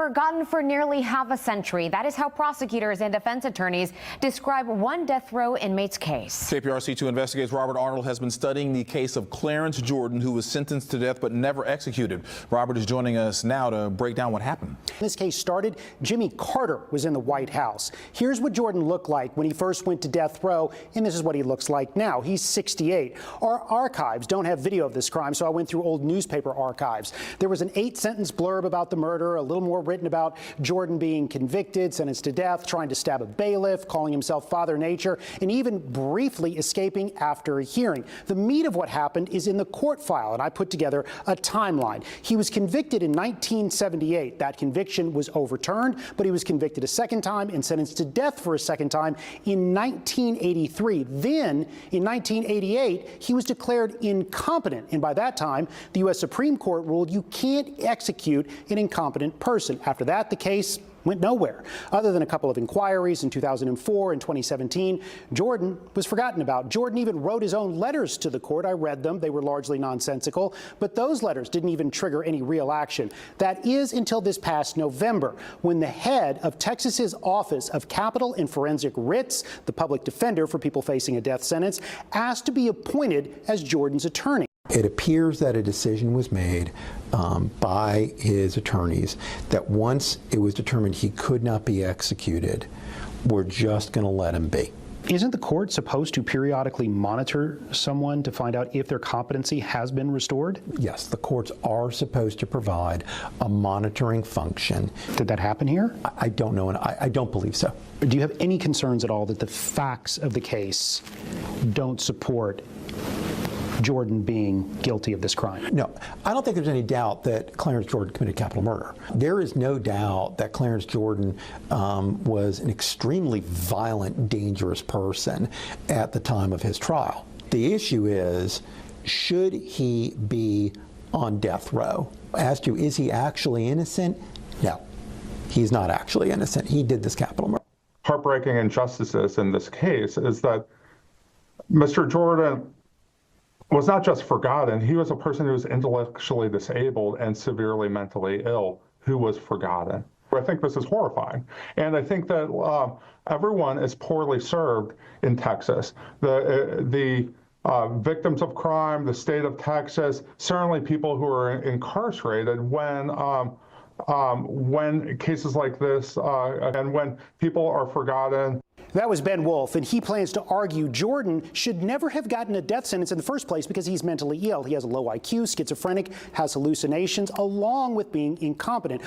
Forgotten for nearly half a century. That is how prosecutors and defense attorneys describe one death row inmate's case. KPRC2 investigates Robert Arnold has been studying the case of Clarence Jordan, who was sentenced to death but never executed. Robert is joining us now to break down what happened. This case started, Jimmy Carter was in the White House. Here's what Jordan looked like when he first went to death row, and this is what he looks like now. He's 68. Our archives don't have video of this crime, so I went through old newspaper archives. There was an 8-sentence blurb about the murder, a little more written about Jordan being convicted, sentenced to death, trying to stab a bailiff, calling himself Father Nature, and even briefly escaping after a hearing. The meat of what happened is in the court file, and I put together a timeline. He was convicted in 1978. That conviction was overturned, but he was convicted a second time and sentenced to death for a second time in 1983. Then, in 1988, he was declared incompetent, and by that time, the U.S. Supreme Court ruled you can't execute an incompetent person. After that, the case went nowhere. Other than a couple of inquiries in 2004 and 2017, Jordan was forgotten about. Jordan even wrote his own letters to the court. I read them. They were largely nonsensical, but those letters didn't even trigger any real action. That is until this past November, when the head of Texas's Office of Capital and Forensic Writs, the public defender for people facing a death sentence, asked to be appointed as Jordan's attorney. It appears that a decision was made by his attorneys that once it was determined he could not be executed, we're just going to let him be. Isn't the court supposed to periodically monitor someone to find out if their competency has been restored? Yes, the courts are supposed to provide a monitoring function. Did that happen here? I don't know, and I don't believe so. Do you have any concerns at all that the facts of the case don't support Jordan being guilty of this crime? No, I don't think there's any doubt that Clarence Jordan committed capital murder. There is no doubt that Clarence Jordan was an extremely violent, dangerous person at the time of his trial. The issue is, should he be on death row? I asked you, is he actually innocent? No, he's not actually innocent. He did this capital murder. Heartbreaking injustices in this case is that Mr. Jordan was not just forgotten. He was a person who was intellectually disabled and severely mentally ill who was forgotten. I think this is horrifying. And I think that everyone is poorly served in Texas. The victims of crime, the state of Texas, certainly people who are incarcerated when cases like this and when people are forgotten. That was Ben Wolf, and he plans to argue Jordan should never have gotten a death sentence in the first place because he's mentally ill. He has a low IQ, schizophrenic, has hallucinations, along with being incompetent.